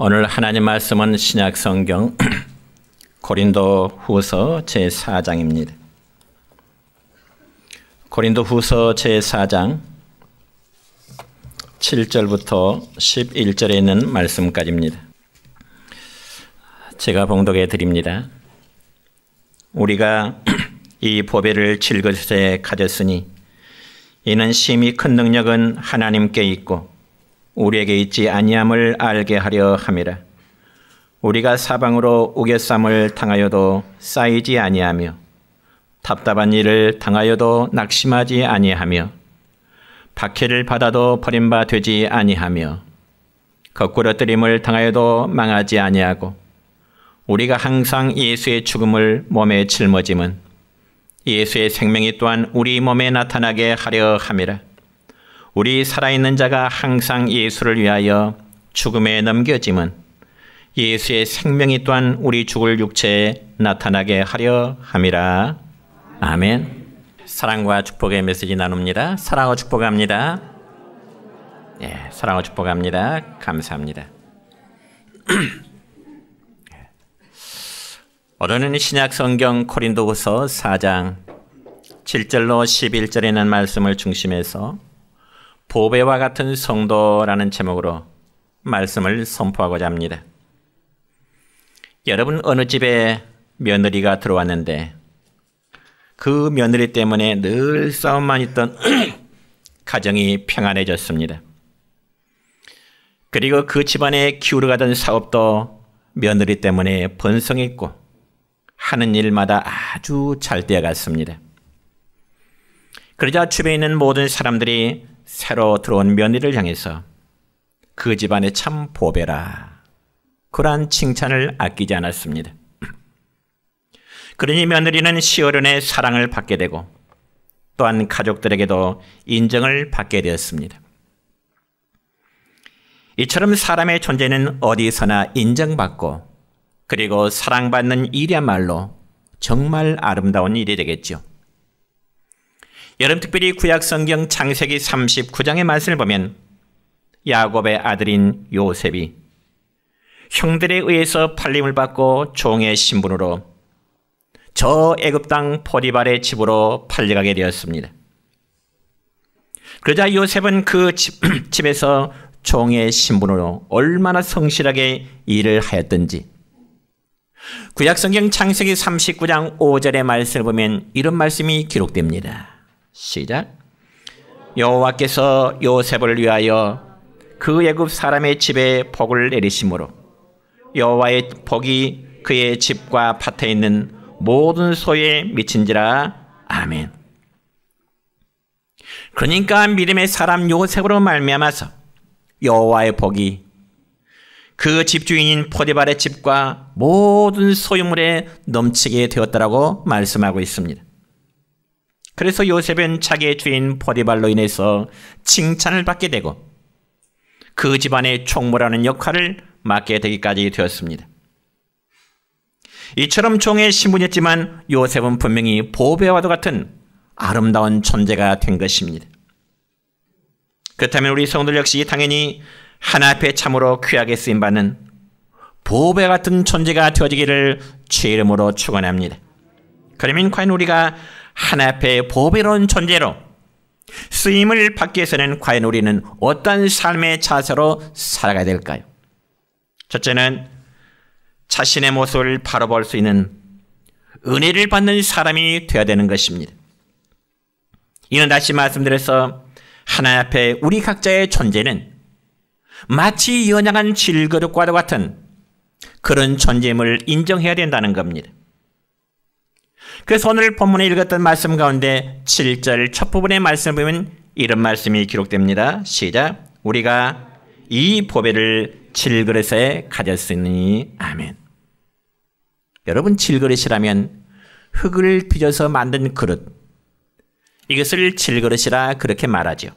오늘 하나님 말씀은 신약 성경 고린도 후서 제4장입니다. 고린도 후서 제4장 7절부터 11절에 있는 말씀까지입니다. 제가 봉독해 드립니다. 우리가 이 보배를 질그릇에 가졌으니 이는 심히 큰 능력은 하나님께 있고 우리에게 있지 아니함을 알게 하려 함이라. 우리가 사방으로 우겨쌈을 당하여도 쌓이지 아니하며 답답한 일을 당하여도 낙심하지 아니하며 박해를 받아도 버림바 되지 아니하며 거꾸러뜨림을 당하여도 망하지 아니하고 우리가 항상 예수의 죽음을 몸에 짊어짐은 예수의 생명이 또한 우리 몸에 나타나게 하려 함이라. 우리 살아있는 자가 항상 예수를 위하여 죽음에 넘겨짐은 예수의 생명이 또한 우리 죽을 육체에 나타나게 하려 함이라. 아멘. 사랑과 축복의 메시지 나눕니다. 사랑하고 축복합니다. 사랑하고 축복합니다. 감사합니다. 오늘은 신약 성경 고린도후서 4장 7절로 11절에 있는 말씀을 중심해서 보배와 같은 성도라는 제목으로 말씀을 선포하고자 합니다. 여러분, 어느 집에 며느리가 들어왔는데 그 며느리 때문에 늘 싸움만 있던 가정이 평안해졌습니다. 그리고 그 집안에 기울어가던 사업도 며느리 때문에 번성했고 하는 일마다 아주 잘 되어갔습니다. 그러자 주변에 있는 모든 사람들이 새로 들어온 며느리를 향해서 그 집안에 참 보배라, 그러한 칭찬을 아끼지 않았습니다. 그러니 며느리는 시어른의 사랑을 받게 되고 또한 가족들에게도 인정을 받게 되었습니다. 이처럼 사람의 존재는 어디서나 인정받고 그리고 사랑받는 일이야말로 정말 아름다운 일이 되겠죠. 여러분, 특별히 구약성경 창세기 39장의 말씀을 보면 야곱의 아들인 요셉이 형들에 의해서 팔림을 받고 종의 신분으로 저 애굽 땅 포디발의 집으로 팔려가게 되었습니다. 그러자 요셉은 그 집에서 종의 신분으로 얼마나 성실하게 일을 하였던지 구약성경 창세기 39장 5절의 말씀을 보면 이런 말씀이 기록됩니다. 시작. 여호와께서 요셉을 위하여 그 애굽 사람의 집에 복을 내리심으로 여호와의 복이 그의 집과 밭에 있는 모든 소에 미친지라. 아멘. 그러니까 믿음의 사람 요셉으로 말미암아서 여호와의 복이 그 집주인인 포디발의 집과 모든 소유물에 넘치게 되었다라고 말씀하고 있습니다. 그래서 요셉은 자기의 주인 포디발로 인해서 칭찬을 받게 되고 그 집안의 총무라는 역할을 맡게 되기까지 되었습니다. 이처럼 종의 신분이었지만 요셉은 분명히 보배와도 같은 아름다운 존재가 된 것입니다. 그렇다면 우리 성도들 역시 당연히 하나 앞에 참으로 귀하게 쓰임받는 보배 같은 존재가 되어지기를 주의 이름으로 축원합니다. 그러면 과연 우리가 하나 앞에 보배로운 존재로 쓰임을 받기 위해서는 과연 우리는 어떤 삶의 자세로 살아가야 될까요? 첫째는 자신의 모습을 바로 볼 수 있는 은혜를 받는 사람이 되어야 되는 것입니다. 이는 다시 말씀드려서 하나 앞에 우리 각자의 존재는 마치 연약한 질그릇과도 같은 그런 존재임을 인정해야 된다는 겁니다. 그래서 오늘 본문에 읽었던 말씀 가운데 7절 첫 부분의 말씀을 보면 이런 말씀이 기록됩니다. 시작. 우리가 이 보배를 질그릇에 가졌으니. 아멘. 여러분, 질그릇이라면 흙을 빚어서 만든 그릇, 이것을 질그릇이라 그렇게 말하죠.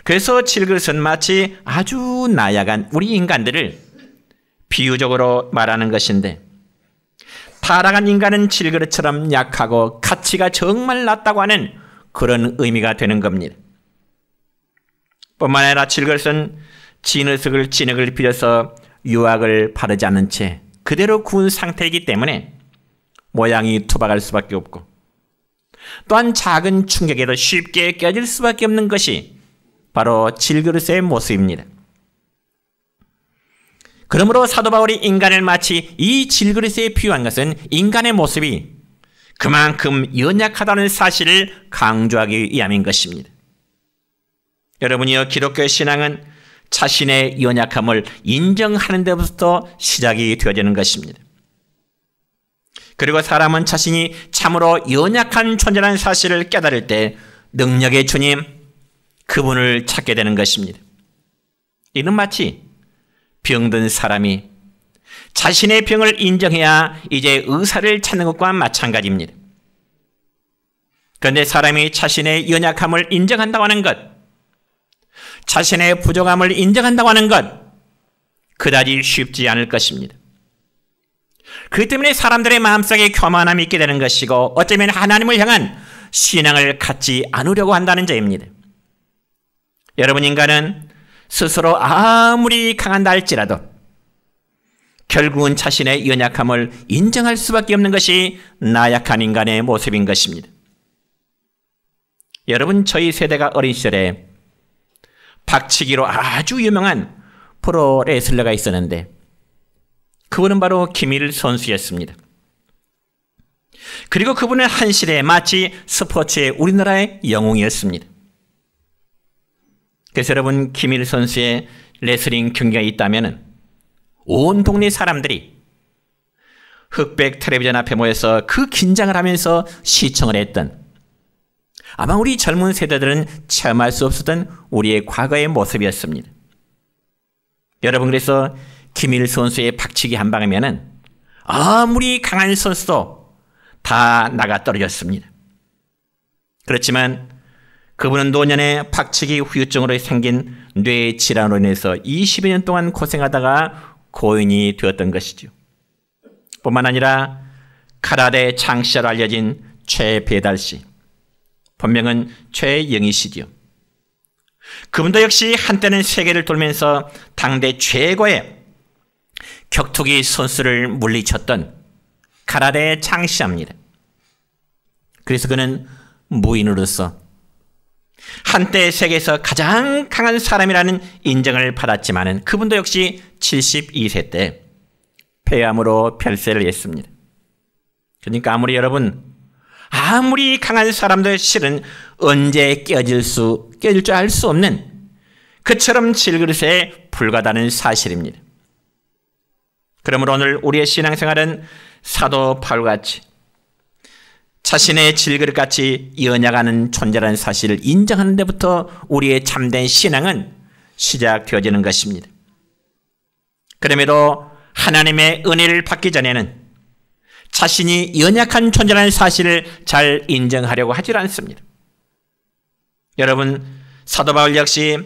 그래서 질그릇은 마치 아주 나약한 우리 인간들을 비유적으로 말하는 것인데 타락한 인간은 질그릇처럼 약하고 가치가 정말 낮다고 하는 그런 의미가 되는 겁니다. 뿐만 아니라 질그릇은 진흙을 빌려서 유황을 바르지 않은 채 그대로 구운 상태이기 때문에 모양이 투박할 수밖에 없고, 또한 작은 충격에도 쉽게 깨질 수밖에 없는 것이 바로 질그릇의 모습입니다. 그러므로 사도 바울이 인간을 마치 이 질그릇에 비유한 것은 인간의 모습이 그만큼 연약하다는 사실을 강조하기 위함인 것입니다. 여러분이요, 기독교의 신앙은 자신의 연약함을 인정하는 데부터 시작이 되어지는 것입니다. 그리고 사람은 자신이 참으로 연약한 존재라는 사실을 깨달을 때 능력의 주님, 그분을 찾게 되는 것입니다. 이는 마치 병든 사람이 자신의 병을 인정해야 이제 의사를 찾는 것과 마찬가지입니다. 그런데 사람이 자신의 연약함을 인정한다고 하는 것, 자신의 부족함을 인정한다고 하는 것, 그다지 쉽지 않을 것입니다. 그렇기 때문에 사람들의 마음속에 교만함이 있게 되는 것이고, 어쩌면 하나님을 향한 신앙을 갖지 않으려고 한다는 점입니다. 여러분, 인간은 스스로 아무리 강한다 할지라도 결국은 자신의 연약함을 인정할 수밖에 없는 것이 나약한 인간의 모습인 것입니다. 여러분, 저희 세대가 어린 시절에 박치기로 아주 유명한 프로레슬러가 있었는데 그분은 바로 김일 선수였습니다. 그리고 그분은 한 시대에 마치 스포츠의 우리나라의 영웅이었습니다. 그래서 여러분, 김일 선수의 레슬링 경기가 있다면 온 동네 사람들이 흑백 텔레비전 앞에 모여서 그 긴장을 하면서 시청을 했던, 아마 우리 젊은 세대들은 체험할 수 없었던 우리의 과거의 모습이었습니다. 여러분, 그래서 김일 선수의 박치기 한 방이면은 아무리 강한 선수도 다 나가 떨어졌습니다. 그렇지만 그분은 노년에 박치기 후유증으로 생긴 뇌 질환으로 인해서 20여 년 동안 고생하다가 고인이 되었던 것이죠. 뿐만 아니라 카라테 창시자로 알려진 최배달 씨, 본명은 최영희 씨지요. 그분도 역시 한때는 세계를 돌면서 당대 최고의 격투기 선수를 물리쳤던 카라테 창시자입니다. 그래서 그는 무인으로서 한때 세계에서 가장 강한 사람이라는 인정을 받았지만 그분도 역시 72세 때 폐암으로 별세를 했습니다. 그러니까 아무리 강한 사람도 실은 언제 깨질 줄 알 수 없는 그처럼 질그릇에 불과하다는 사실입니다. 그러므로 오늘 우리의 신앙생활은 사도 바울같이 자신의 질그릇같이 연약하는 존재라는 사실을 인정하는 데부터 우리의 참된 신앙은 시작되어지는 것입니다. 그럼에도 하나님의 은혜를 받기 전에는 자신이 연약한 존재라는 사실을 잘 인정하려고 하질 않습니다. 여러분, 사도 바울 역시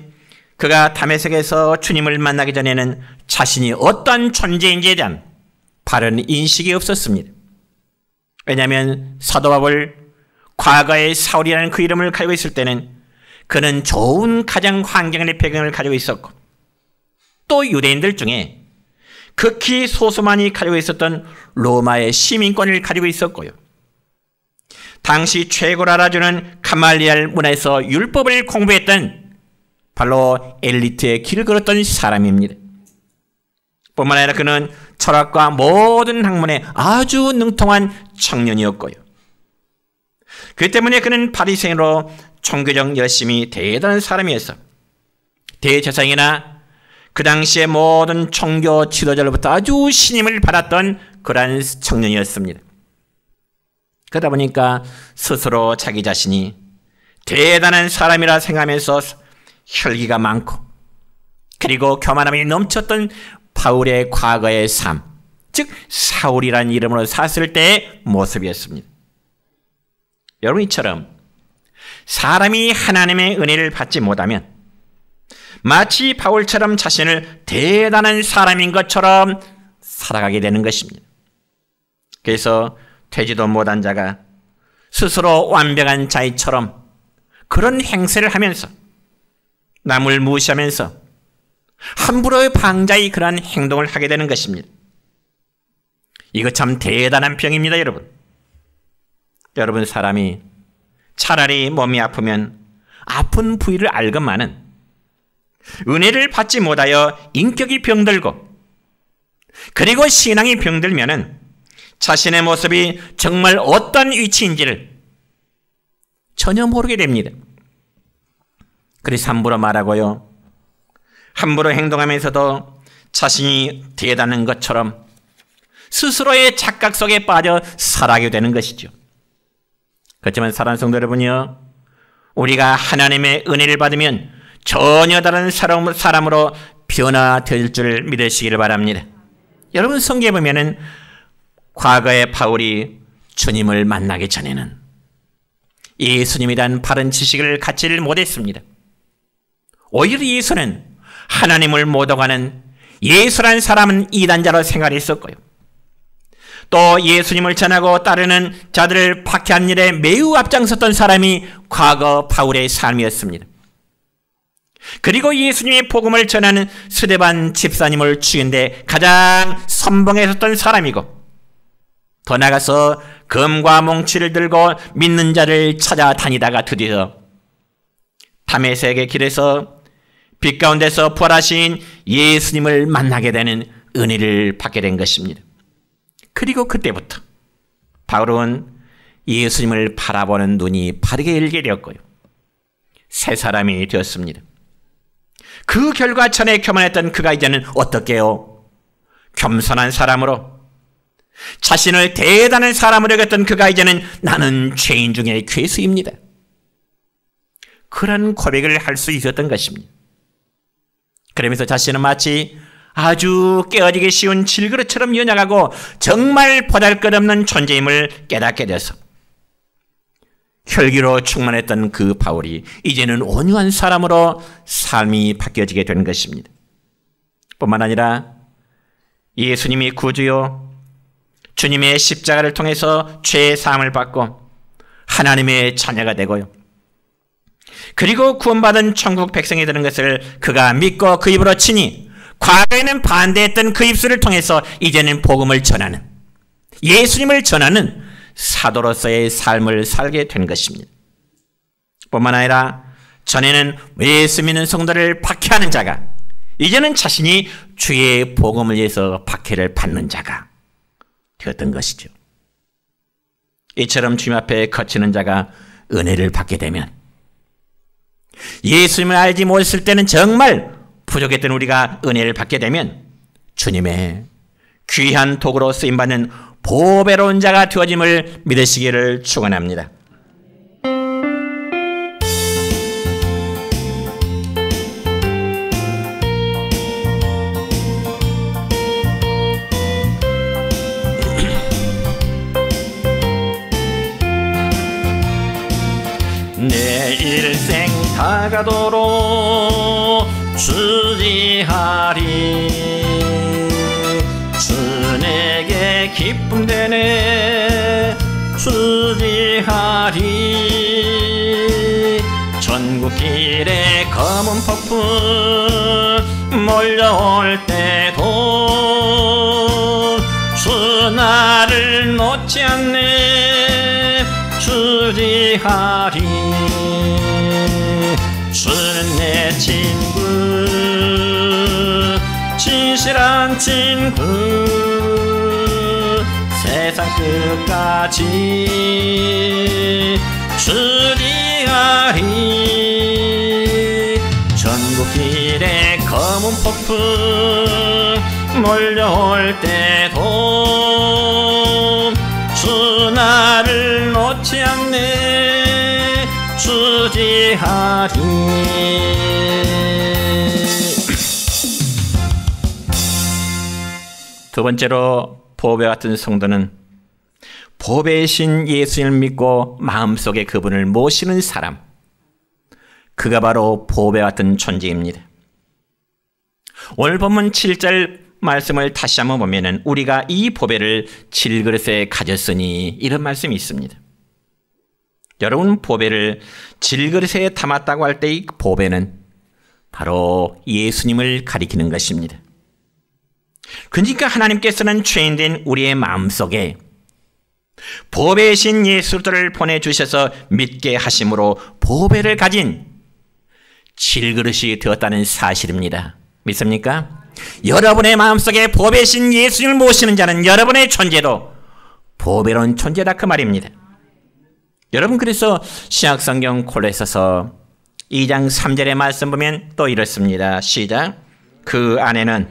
그가 다메섹에서 주님을 만나기 전에는 자신이 어떠한 존재인지에 대한 바른 인식이 없었습니다. 왜냐하면 사도 바울, 과거의 사울이라는 그 이름을 가지고 있을 때는 그는 좋은 가정 환경의 배경을 가지고 있었고, 또 유대인들 중에 극히 소수만이 가지고 있었던 로마의 시민권을 가지고 있었고요. 당시 최고로 알아주는 가말리엘 문화에서 율법을 공부했던 바로 엘리트의 길을 걸었던 사람입니다. 뿐만 아니라 그는 철학과 모든 학문에 아주 능통한 청년이었고요. 그 때문에 그는 바리새인으로 종교적 열심이 대단한 사람이었어. 대제사장이나 그 당시의 모든 종교 지도자로부터 아주 신임을 받았던 그러한 청년이었습니다. 그러다 보니까 스스로 자기 자신이 대단한 사람이라 생각하면서 혈기가 많고 그리고 교만함이 넘쳤던 바울의 과거의 삶, 즉 사울이라는 이름으로 샀을 때의 모습이었습니다. 여러분, 이처럼 사람이 하나님의 은혜를 받지 못하면 마치 바울처럼 자신을 대단한 사람인 것처럼 살아가게 되는 것입니다. 그래서 되지도 못한 자가 스스로 완벽한 자이처럼 그런 행세를 하면서 남을 무시하면서 함부로 방자히 그러한 행동을 하게 되는 것입니다. 이거 참 대단한 병입니다, 여러분. 여러분, 사람이 차라리 몸이 아프면 아픈 부위를 알건만은 은혜를 받지 못하여 인격이 병들고, 그리고 신앙이 병들면은 자신의 모습이 정말 어떤 위치인지를 전혀 모르게 됩니다. 그래서 함부로 말하고요, 함부로 행동하면서도 자신이 대단한 것처럼 스스로의 착각 속에 빠져 살아가게 되는 것이죠. 그렇지만 사랑하는 성도 여러분이요, 우리가 하나님의 은혜를 받으면 전혀 다른 사람으로 변화될 줄 믿으시기를 바랍니다. 여러분, 성경에 보면은 과거의 바울이 주님을 만나기 전에는 예수님에 대한 바른 지식을 갖지를 못했습니다. 오히려 예수는 하나님을 모독하는 예수라는 사람은 이단자로 생활했었고요, 또 예수님을 전하고 따르는 자들을 박해한 일에 매우 앞장섰던 사람이 과거 바울의 삶이었습니다. 그리고 예수님의 복음을 전하는 스데반 집사님을 죽인 데 가장 선봉했었던 사람이고, 더 나아가서 검과 몽치를 들고 믿는 자를 찾아다니다가 드디어 다메섹의 길에서 빛 가운데서 부활하신 예수님을 만나게 되는 은혜를 받게 된 것입니다. 그리고 그때부터 바울은 예수님을 바라보는 눈이 바르게 열게 되었고요, 새 사람이 되었습니다. 그 결과 전에 교만했던 그가 이제는 어떻게 해요? 겸손한 사람으로, 자신을 대단한 사람으로 여겼던 그가 이제는 나는 죄인 중에 괴수입니다, 그런 고백을 할 수 있었던 것입니다. 그러면서 자신은 마치 아주 깨어지기 쉬운 질그릇처럼 연약하고 정말 보잘것없는 존재임을 깨닫게 돼서 혈기로 충만했던 그 바울이 이제는 온유한 사람으로 삶이 바뀌어지게 된 것입니다. 뿐만 아니라 예수님이 구주요, 주님의 십자가를 통해서 죄의 사함을 받고 하나님의 자녀가 되고요, 그리고 구원받은 천국 백성이 되는 것을 그가 믿고 그 입으로 치니 과거에는 반대했던 그 입술을 통해서 이제는 복음을 전하는, 예수님을 전하는 사도로서의 삶을 살게 된 것입니다. 뿐만 아니라 전에는 예수 믿는 성도를 박해하는 자가 이제는 자신이 주의 복음을 위해서 박해를 받는 자가 되었던 것이죠. 이처럼 주님 앞에 거치는 자가 은혜를 받게 되면, 예수님을 알지 못했을 때는 정말 부족했던 우리가 은혜를 받게 되면 주님의 귀한 도구로 쓰임받는 보배로운 자가 되어짐을 믿으시기를 축원합니다. 내 일생 다가도록 주지하리, 주 내게 기쁨 되네 주지하리. 전국길에 검은 폭풍 몰려올 때도 주 나를 놓지 않네 주지하리. 주는 내 친구, 진실한 친구, 세상 끝까지 주지하리. 전국길에 검은 폭풍 몰려올 때도 주 나를 놓지 않네 주지하리. 두 번째로 보배 같은 성도는 보배이신 예수님을 믿고 마음속에 그분을 모시는 사람, 그가 바로 보배 같은 존재입니다. 오늘 본문 7절 말씀을 다시 한번 보면은 우리가 이 보배를 질그릇에 가졌으니 이런 말씀이 있습니다. 여러분, 보배를 질그릇에 담았다고 할 때 이 보배는 바로 예수님을 가리키는 것입니다. 그러니까 하나님께서는 죄인된 우리의 마음속에 보배이신 예수를 보내주셔서 믿게 하심으로 보배를 가진 질그릇이 되었다는 사실입니다. 믿습니까? 여러분의 마음속에 보배이신 예수님을 모시는 자는 여러분의 존재도 보배로운 존재다 그 말입니다. 여러분, 그래서 신약성경 골로새서 2장 3절의 말씀 보면 또 이렇습니다. 시작. 그 안에는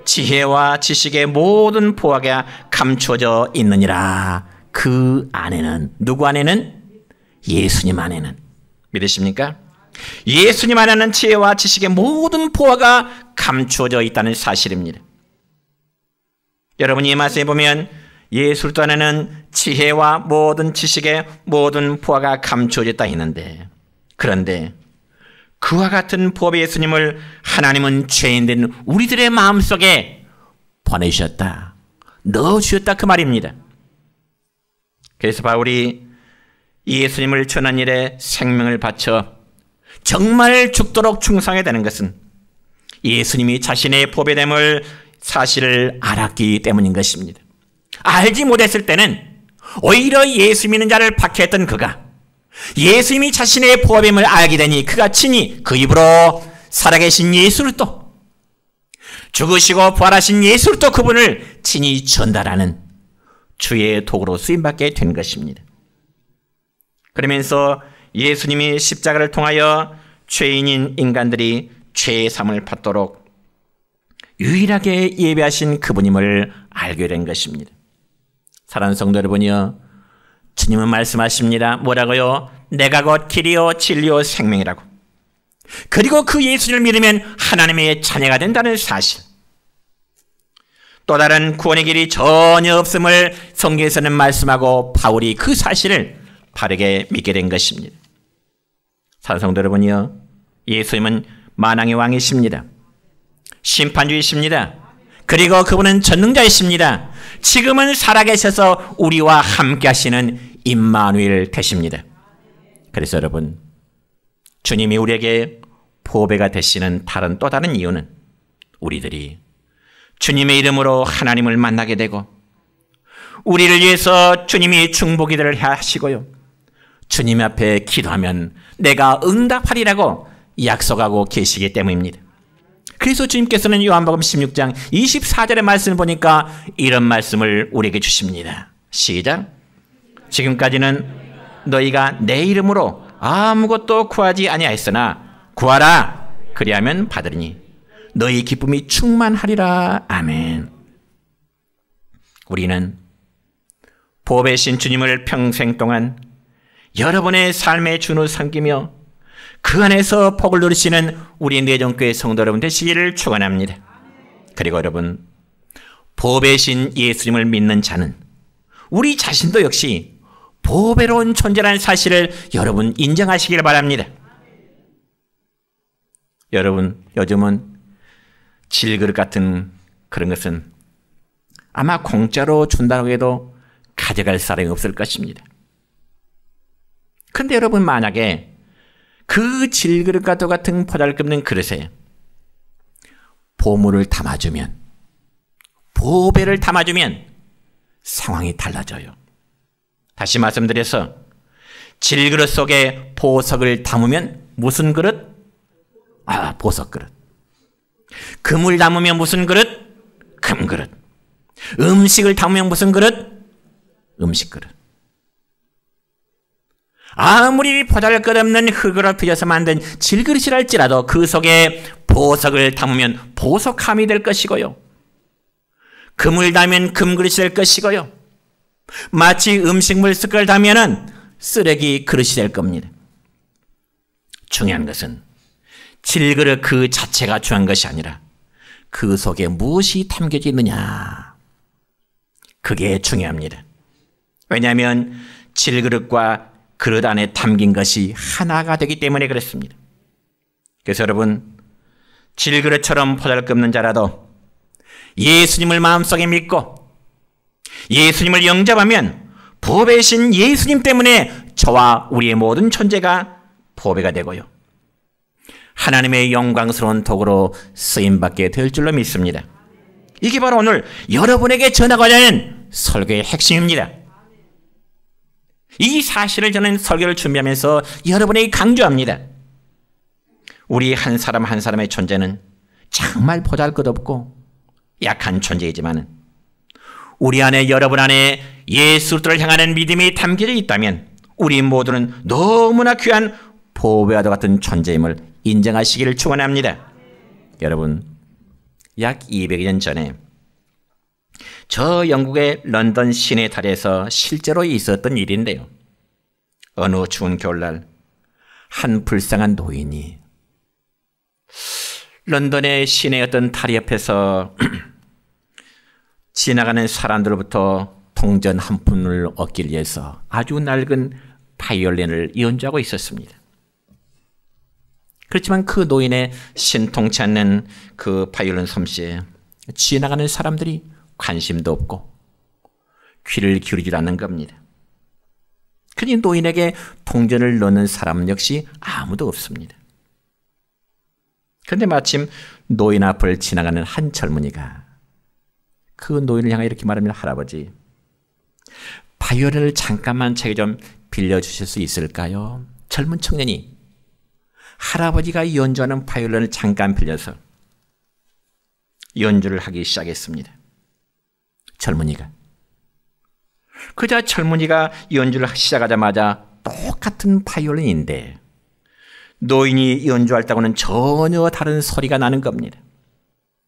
지혜와 지식의 모든 보화가 감춰져 있느니라. 그 안에는, 누구 안에는? 예수님 안에는. 믿으십니까? 예수님 안에는 지혜와 지식의 모든 보화가 감추어져 있다는 사실입니다. 여러분이 이 말씀에 보면 예수 안에는 지혜와 모든 지식의 모든 보화가 감추어져 있다 했는데, 그런데 그와 같은 보배 예수님을 하나님은 죄인된 우리들의 마음속에 보내주셨다, 넣어주셨다 그 말입니다. 그래서 바울이 예수님을 전한 일에 생명을 바쳐 정말 죽도록 충성해야 되는 것은 예수님이 자신의 보배됨을 사실을 알았기 때문인 것입니다. 알지 못했을 때는 오히려 예수 믿는 자를 박해했던 그가 예수님이 자신의 보배됨을 알게 되니 그가 친히 그 입으로 살아계신 예수를 또 죽으시고 부활하신 예수를 또 그분을 친히 전달하는 주의 도구로 쓰임받게 된 것입니다. 그러면서 예수님이 십자가를 통하여 죄인인 인간들이 죄의 삶을 받도록 유일하게 예배하신 그분임을 알게 된 것입니다. 사랑하는 성도 여러분이여, 주님은 말씀하십니다. 뭐라고요? 내가 곧 길이요 진리요 생명이라고. 그리고 그 예수를 믿으면 하나님의 자녀가 된다는 사실, 또 다른 구원의 길이 전혀 없음을 성경에서는 말씀하고 바울이 그 사실을 바르게 믿게 된 것입니다. 사랑하는 성도 여러분이요, 예수님은 만왕의 왕이십니다. 심판주이십니다. 그리고 그분은 전능자이십니다. 지금은 살아계셔서 우리와 함께 하시는 임마누엘 되십니다. 그래서 여러분, 주님이 우리에게 보배가 되시는 또 다른 이유는 우리들이 주님의 이름으로 하나님을 만나게 되고 우리를 위해서 주님이 중보기도를 하시고요, 주님 앞에 기도하면 내가 응답하리라고 약속하고 계시기 때문입니다. 그래서 주님께서는 요한복음 16장 24절의 말씀을 보니까 이런 말씀을 우리에게 주십니다. 시작. 지금까지는 너희가 내 이름으로 아무것도 구하지 아니하였으나 구하라, 그리하면 받으리니 너희 기쁨이 충만하리라. 아멘. 우리는 보배신 주님을 평생 동안 여러분의 삶의 주로 섬기며 그 안에서 복을 누리시는 우리 내정교회 성도 여러분 되시기를 축원합니다. 그리고 여러분, 보배신 예수님을 믿는 자는 우리 자신도 역시 보배로운 존재라는 사실을 여러분 인정하시길 바랍니다. 여러분, 요즘은 질그릇 같은 그런 것은 아마 공짜로 준다고 해도 가져갈 사람이 없을 것입니다. 그런데 여러분, 만약에 그 질그릇과 똑같은 보잘것없는 그릇에 보물을 담아주면, 보배를 담아주면 상황이 달라져요. 다시 말씀드려서 질그릇 속에 보석을 담으면 무슨 그릇? 보석 그릇. 금을 담으면 무슨 그릇? 금 그릇. 음식을 담으면 무슨 그릇? 음식 그릇. 아무리 보잘것없는 흙으로 빚어서 만든 질그릇이랄지라도 그 속에 보석을 담으면 보석함이 될 것이고요, 금을 담으면 금그릇이 될 것이고요, 마치 음식물 숟갈 담으면 쓰레기 그릇이 될 겁니다. 중요한 것은 질그릇 그 자체가 중요한 것이 아니라 그 속에 무엇이 담겨져 있느냐, 그게 중요합니다. 왜냐하면 질그릇과 그릇 안에 담긴 것이 하나가 되기 때문에 그렇습니다. 그래서 여러분, 질그릇처럼 보잘것없는 자라도 예수님을 마음속에 믿고 예수님을 영접하면 보배신 예수님 때문에 저와 우리의 모든 존재가 보배가 되고요, 하나님의 영광스러운 도구로 쓰임받게 될 줄로 믿습니다. 이게 바로 오늘 여러분에게 전하고자 하는 설교의 핵심입니다. 이 사실을 저는 설교를 준비하면서 여러분에게 강조합니다. 우리 한 사람 한 사람의 존재는 정말 보잘것없고 약한 존재이지만 우리 안에, 여러분 안에 예수를 향하는 믿음이 담겨져 있다면 우리 모두는 너무나 귀한 보배와도 같은 존재임을 인정하시기를 축원합니다. 여러분, 약 200년 전에 저 영국의 런던 시내 다리에서 실제로 있었던 일인데요. 어느 추운 겨울날 한 불쌍한 노인이 런던의 시내 어떤 다리 옆에서 지나가는 사람들로부터 동전 한 푼을 얻기 위해서 아주 낡은 바이올린을 연주하고 있었습니다. 그렇지만 그 노인의 신통치 않는 그 바이올린 솜씨에 지나가는 사람들이 관심도 없고 귀를 기울이지 않는 겁니다. 그러니 노인에게 동전을 넣는 사람 역시 아무도 없습니다. 그런데 마침 노인 앞을 지나가는 한 젊은이가 그 노인을 향해 이렇게 말합니다. 할아버지, 바이올린을 잠깐만 제게 좀 빌려주실 수 있을까요? 젊은 청년이 할아버지가 연주하는 바이올린을 잠깐 빌려서 연주를 하기 시작했습니다. 젊은이가. 그자 젊은이가 연주를 시작하자마자 똑같은 바이올린인데 노인이 연주할 때하고는 전혀 다른 소리가 나는 겁니다.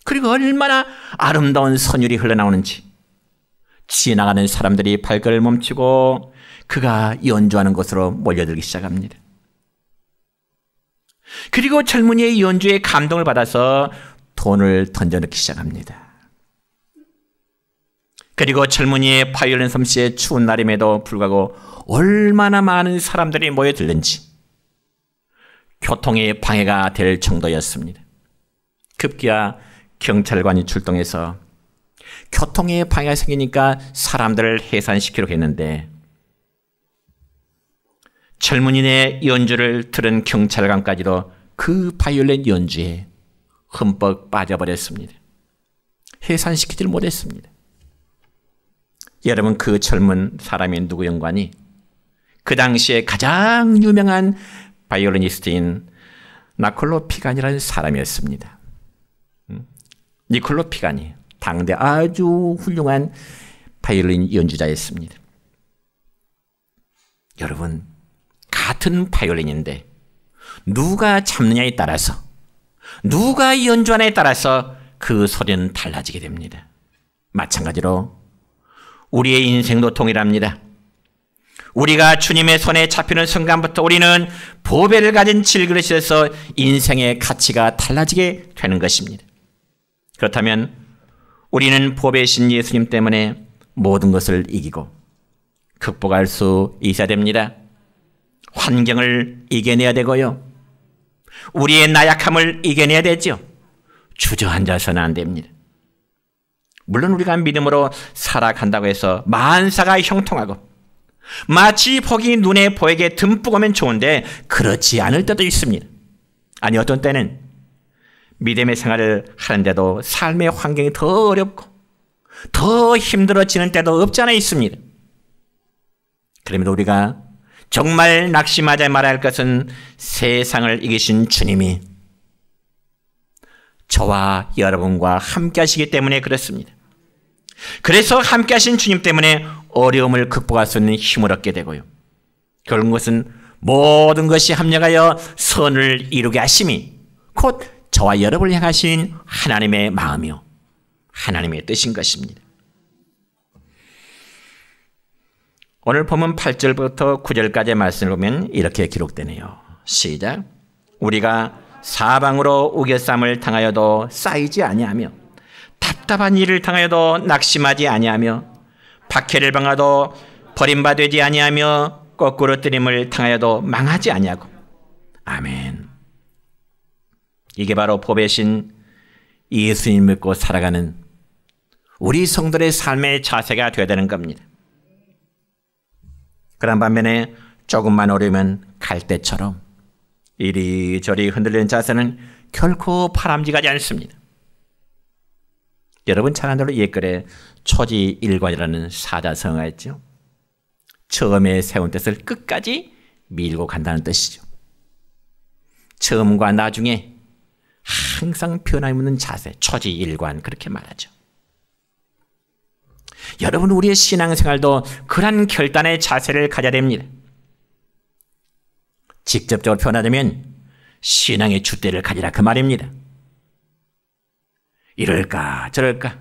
그리고 얼마나 아름다운 선율이 흘러나오는지 지나가는 사람들이 발걸음을 멈추고 그가 연주하는 곳으로 몰려들기 시작합니다. 그리고 젊은이의 연주에 감동을 받아서 돈을 던져넣기 시작합니다. 그리고 젊은이의 바이올린 솜씨의 추운 날임에도 불구하고 얼마나 많은 사람들이 모여들는지 교통에 방해가 될 정도였습니다. 급기야 경찰관이 출동해서 교통에 방해가 생기니까 사람들을 해산시키려고 했는데 젊은이의 연주를 들은 경찰관까지도 그 바이올린 연주에 흠뻑 빠져버렸습니다. 해산시키질 못했습니다. 여러분, 그 젊은 사람이 누구 연관이 그 당시에 가장 유명한 바이올리니스트인 나콜로 피가니라는 사람이었습니다. 니콜로 피가니, 당대 아주 훌륭한 바이올린 연주자였습니다. 여러분, 같은 바이올린인데 누가 잡느냐에 따라서, 누가 연주하느냐에 따라서 그 소리는 달라지게 됩니다. 마찬가지로 우리의 인생도 동일합니다. 우리가 주님의 손에 잡히는 순간부터 우리는 보배를 가진 질그릇에서 인생의 가치가 달라지게 되는 것입니다. 그렇다면 우리는 보배신 예수님 때문에 모든 것을 이기고 극복할 수 있어야 됩니다. 환경을 이겨내야 되고요. 우리의 나약함을 이겨내야 되죠. 주저앉아서는 안 됩니다. 물론 우리가 믿음으로 살아간다고 해서 만사가 형통하고 마치 복이 눈에 보이게 듬뿍 오면 좋은데 그렇지 않을 때도 있습니다. 아니, 어떤 때는 믿음의 생활을 하는데도 삶의 환경이 더 어렵고 더 힘들어지는 때도 없지 않아 있습니다. 그러면 우리가 정말 낙심하지 말아야 할 것은 세상을 이기신 주님이 저와 여러분과 함께 하시기 때문에 그렇습니다. 그래서 함께 하신 주님 때문에 어려움을 극복할 수 있는 힘을 얻게 되고요. 결국 그것은 모든 것이 합력하여 선을 이루게 하심이 곧 저와 여러분을 향하신 하나님의 마음이요, 하나님의 뜻인 것입니다. 오늘 본문 8절부터 9절까지의 말씀을 보면 이렇게 기록되네요. 시작. 우리가 사방으로 우겨쌈을 당하여도 쌓이지 아니하며 답답한 일을 당하여도 낙심하지 아니하며 박해를 당하도 버림받지 아니하며 거꾸로 뜨림을 당하여도 망하지 아니하고. 아멘. 이게 바로 보배신 예수님 믿고 살아가는 우리 성도의 삶의 자세가 되어야 되는 겁니다. 그런 반면에 조금만 어려우면 갈대처럼 이리저리 흔들리는 자세는 결코 바람직하지 않습니다. 여러분 잘 아는 대로 옛글에 초지일관이라는 사자성어가 있죠. 처음에 세운 뜻을 끝까지 밀고 간다는 뜻이죠. 처음과 나중에 항상 변함없는 자세, 초지일관 그렇게 말하죠. 여러분 우리의 신앙생활도 그런 결단의 자세를 가져야 됩니다. 직접적으로 표현하자면 신앙의 줏대를 가지라 그 말입니다. 이럴까 저럴까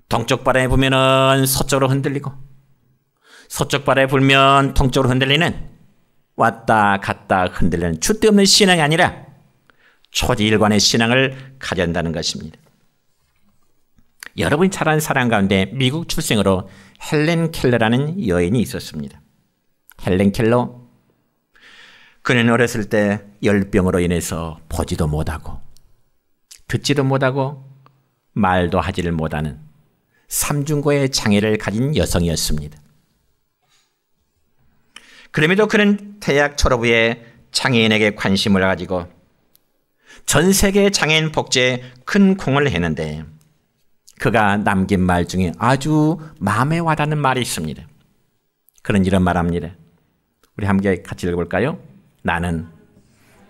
동쪽 바람에 불면은 서쪽으로 흔들리고 서쪽 바람에 불면 동쪽으로 흔들리는 왔다 갔다 흔들리는 줏대 없는 신앙이 아니라 초지일관의 신앙을 가져야 한다는 것입니다. 여러분이 잘 아는 사람 가운데 미국 출생으로 헬렌 켈러라는 여인이 있었습니다. 헬렌 켈러, 그는 어렸을 때 열병으로 인해서 보지도 못하고 듣지도 못하고 말도 하지를 못하는 삼중고의 장애를 가진 여성이었습니다. 그럼에도 그는 대학 졸업 후에 장애인에게 관심을 가지고 전 세계 장애인 복지에 큰 공을 했는데 그가 남긴 말 중에 아주 마음에 와닿는 말이 있습니다. 그는 이런 말합니다. 우리 함께 같이 읽어볼까요? 나는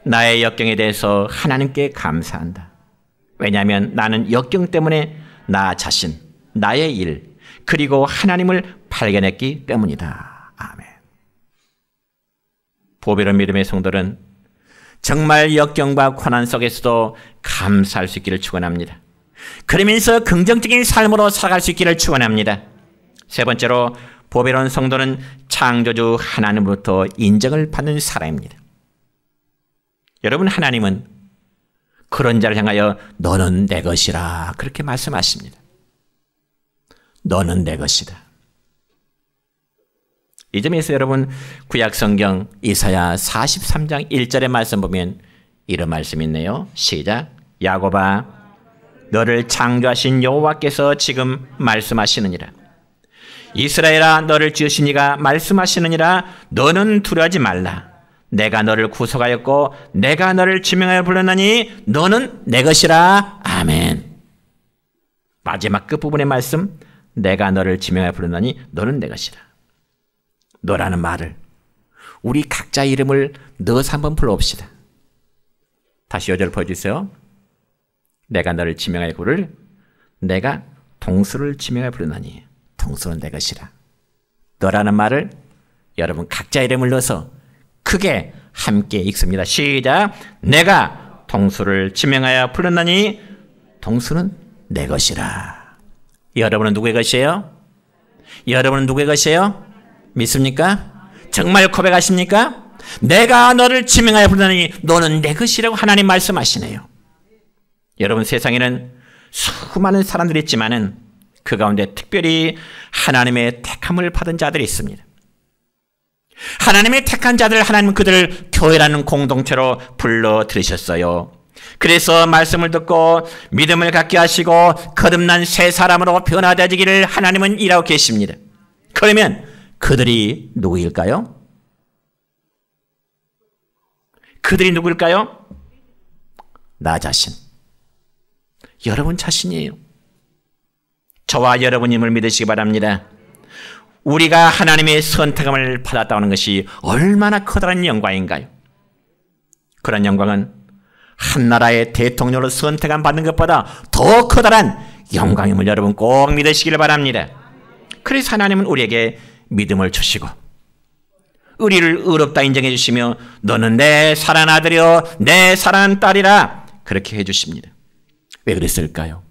나의 역경에 대해서 하나님께 감사한다. 왜냐하면 나는 역경 때문에 나 자신, 나의 일, 그리고 하나님을 발견했기 때문이다. 아멘. 보배로운 믿음의 성도는 정말 역경과 고난 속에서도 감사할 수 있기를 축원합니다. 그러면서 긍정적인 삶으로 살아갈 수 있기를 축원합니다. 세 번째로 보배로운 성도는 창조주 하나님으로부터 인정을 받는 사람입니다. 여러분 하나님은 그런 자를 향하여 너는 내 것이라 그렇게 말씀하십니다. 너는 내 것이다. 이 점에서 여러분 구약성경 이사야 43장 1절의 말씀 보면 이런 말씀이 있네요. 시작. 야곱아 너를 창조하신 여호와께서 지금 말씀하시느니라. 이스라엘아 너를 지으신 이가 말씀하시느니라. 너는 두려워하지 말라. 내가 너를 구속하였고 내가 너를 지명하여 불렀나니 너는 내 것이라. 아멘. 마지막 끝부분의 말씀 내가 너를 지명하여 불렀나니 너는 내 것이라. 너라는 말을 우리 각자의 이름을 넣어서 한번 불러봅시다. 다시 5절 보여주세요. 내가 너를 지명하여 부를 내가 동수를 지명하여 부르나니 동수는 내 것이라. 너라는 말을 여러분 각자 이름을 넣어서 크게 함께 읽습니다. 시작. 내가 동수를 지명하여 부르나니 동수는 내 것이라. 여러분은 누구의 것이에요? 여러분은 누구의 것이에요? 믿습니까? 정말 고백하십니까? 내가 너를 지명하여 부르나니 너는 내 것이라고 하나님 말씀하시네요. 여러분 세상에는 수많은 사람들이 있지만은 그 가운데 특별히 하나님의 택함을 받은 자들이 있습니다. 하나님의 택한 자들 하나님은 그들을 교회라는 공동체로 불러 들으셨어요. 그래서 말씀을 듣고 믿음을 갖게 하시고 거듭난 새 사람으로 변화되기를 하나님은 일하고 계십니다. 그러면 그들이 누구일까요? 그들이 누구일까요? 나 자신. 여러분 자신이에요. 저와 여러분임을 믿으시기 바랍니다. 우리가 하나님의 선택함을 받았다는 것이 얼마나 커다란 영광인가요? 그런 영광은 한 나라의 대통령으로 선택함 받는 것보다 더 커다란 영광임을 여러분 꼭 믿으시길 바랍니다. 그래서 하나님은 우리에게 믿음을 주시고 의리를 의롭다 인정해 주시며 너는 내 사랑하는 아들이요 내 사랑하는 딸이라 그렇게 해 주십니다. 왜 그랬을까요?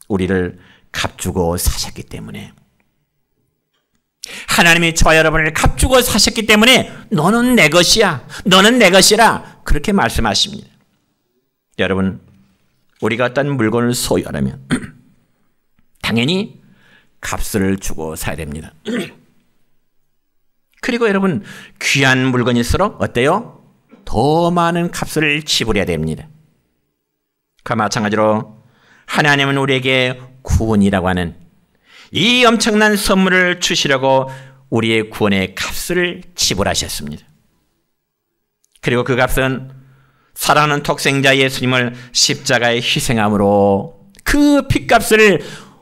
우리를 값주고 사셨기 때문에. 하나님이 저와 여러분을 값주고 사셨기 때문에 너는 내 것이야. 너는 내 것이라 그렇게 말씀하십니다. 여러분 우리가 어떤 물건을 소유하려면 당연히 값을 주고 사야 됩니다. 그리고 여러분 귀한 물건일수록 어때요? 더 많은 값을 지불해야 됩니다. 그 마찬가지로 하나님은 우리에게 구원이라고 하는 이 엄청난 선물을 주시려고 우리의 구원의 값을 지불하셨습니다. 그리고 그 값은 사랑하는 독생자 예수님을 십자가에 희생함으로 그 핏값을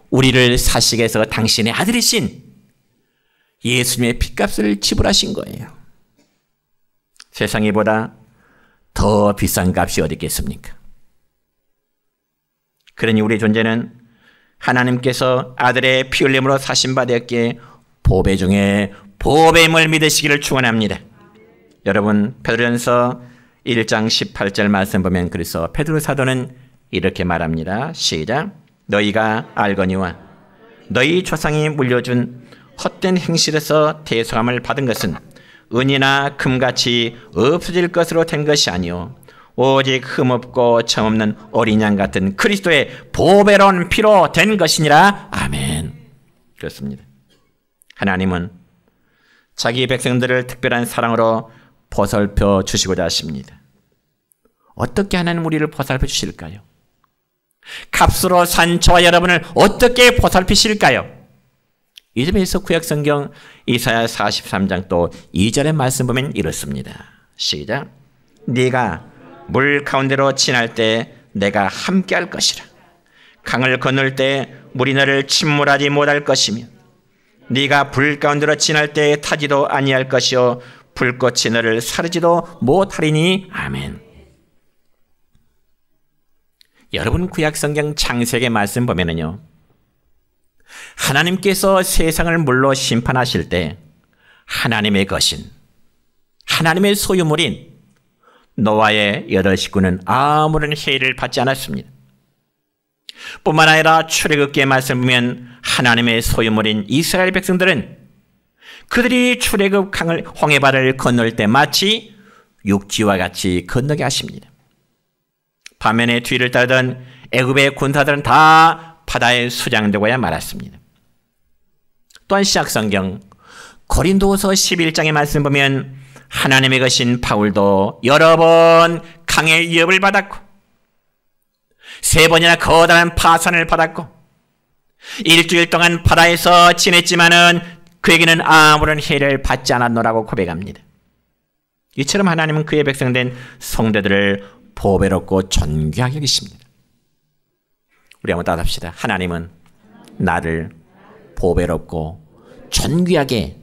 우리를 사시게 해서 당신의 아들이신 예수님의 핏값을 지불하신 거예요. 세상에 보다 더 비싼 값이 어디 있겠습니까? 그러니 우리 존재는 하나님께서 아들의 피 흘림으로 사신 바 되었기에 보배 중에 보배임을 믿으시기를 축원합니다. 여러분, 베드로전서 1장 18절 말씀 보면 그래서 베드로 사도는 이렇게 말합니다. 시작. 너희가 알거니와 너희 조상이 물려준 헛된 행실에서 대속함을 받은 것은 은이나 금같이 없어질 것으로 된 것이 아니요 오직 흠없고 점없는 어린 양 같은 그리스도의 보배로운 피로 된 것이니라. 아멘. 그렇습니다. 하나님은 자기 백성들을 특별한 사랑으로 보살펴 주시고자 하십니다. 어떻게 하나님 우리를 보살펴 주실까요? 값으로 산 저와 여러분을 어떻게 보살피실까요? 이 점에서 구약성경 이사야 43장 또 2절의 말씀 보면 이렇습니다. 시작. 네가 물 가운데로 지날 때 내가 함께할 것이라. 강을 건널 때 물이 너를 침몰하지 못할 것이며 네가 불 가운데로 지날 때 타지도 아니할 것이요 불꽃이 너를 사르지도 못하리니. 아멘. 여러분, 구약성경 창세기 말씀 보면은요, 하나님께서 세상을 물로 심판하실 때 하나님의 것인, 하나님의 소유물인 노아의 8 식구는 아무런 해를 받지 않았습니다. 뿐만 아니라 출애굽기의 말씀 보면 하나님의 소유물인 이스라엘 백성들은 그들이 출애굽 강을 홍해바다를 건널 때 마치 육지와 같이 건너게 하십니다. 반면에 뒤를 따르던 애굽의 군사들은 다 바다에 수장되고야 말았습니다. 또한 시약성경 고린도후서 11장의 말씀 보면 하나님의 것인 바울도 여러 번 강의 위협을 받았고 3번이나 거대한 파산을 받았고 일주일 동안 바다에서 지냈지만은 그에게는 아무런 해를 받지 않았노라고 고백합니다. 이처럼 하나님은 그의 백성된 성도들을 보배롭고 존귀하게 여기십니다. 우리 한번 따라합시다. 하나님은 나를 보배롭고 존귀하게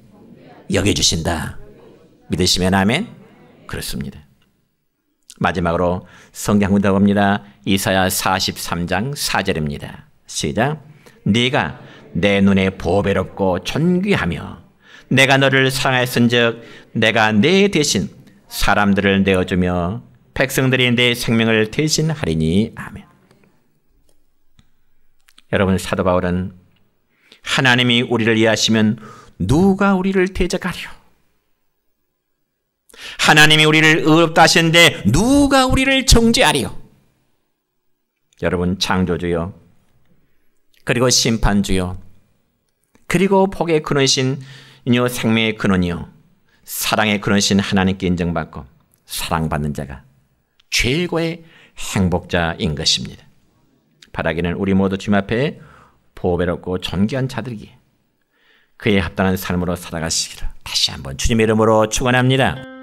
여겨주신다. 믿으시면 아멘? 그렇습니다. 마지막으로 성경 한번 더 봅니다. 이사야 43장 4절입니다. 시작. 네가 내 눈에 보배롭고 존귀하며 내가 너를 사랑하였은즉 내가 내 대신 사람들을 내어주며 백성들이 내 생명을 대신하리니. 아멘. 여러분, 사도 바울은 하나님이 우리를 이해하시면 누가 우리를 대적하려? 하나님이 우리를 의롭다 하시는데 누가 우리를 정죄하려? 여러분, 창조주요, 그리고 심판주요, 그리고 복의 근원이신 이요 생명의 근원이요 사랑의 근원이신 하나님께 인정받고 사랑받는 자가 최고의 행복자인 것입니다. 바라기는 우리 모두 주님 앞에 보배롭고 존귀한 자들이기에 그에 합당한 삶으로 살아가시기를 다시 한번 주님의 이름으로 축원합니다.